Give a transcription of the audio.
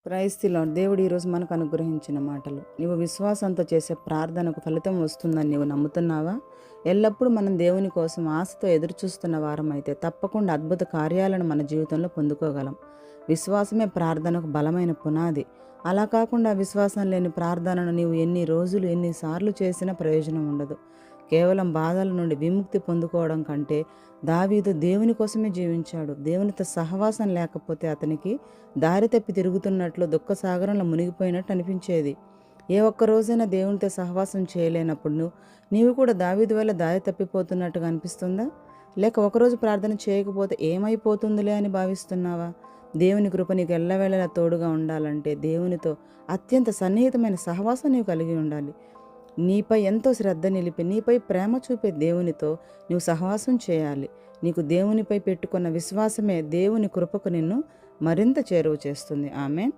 Praise the lord. దేవుడు ఈరోజు మనకు అనుగ్రహించిన మాటలు. నీవు విశ్వాసంతో చేసే ప్రార్థనకు ఫలితం వస్తుందని నీవు నమ్ముతున్నావా? ఎల్లప్పుడూ మనం దేవుని కోసం ఆశతో ఎదురుచూస్తున్న వారమైతే తప్పకుండా అద్భుత కార్యాలను మన జీవితంలో పొందుకోగలం. విశ్వాసమే ప్రార్థనకు బలమైన పునాది. అలా కాకుండా విశ్వాసం లేని ప్రార్థనను నీవు ఎన్ని రోజులు ఎన్నిసార్లు చేసినా ప్రయోజనం ఉండదు. కేవలం బాధల నుండి విముక్తి పొందుకోవడం కంటే దావీదు దేవుని కోసమే జీవించాడు. దేవునితో సహవాసం లేకపోతే అతనికి దారి తప్పి తిరుగుతున్నట్లు దుఃఖసాగరంలో మునిగిపోయినట్టు అనిపించేది. ఏ ఒక్క రోజైనా దేవునితో సహవాసం చేయలేనప్పుడు నీవు కూడా దావీదు వల్ల దారి తప్పిపోతున్నట్టుగా అనిపిస్తుందా? లేక ఒకరోజు ప్రార్థన చేయకపోతే ఏమైపోతుందిలే అని భావిస్తున్నావా? దేవుని కృప నీకు ఎల్లవేళలా తోడుగా ఉండాలంటే దేవునితో అత్యంత సన్నిహితమైన సహవాసం నీవు కలిగి ఉండాలి. నీపై ఎంతో శ్రద్ధ నిలిపి నీపై ప్రేమ చూపే దేవునితో నీవు సహవాసం చేయాలి. నీకు దేవునిపై పెట్టుకున్న విశ్వాసమే దేవుని కృపకు నిన్ను మరింత చేరువ చేస్తుంది. ఆమేన్.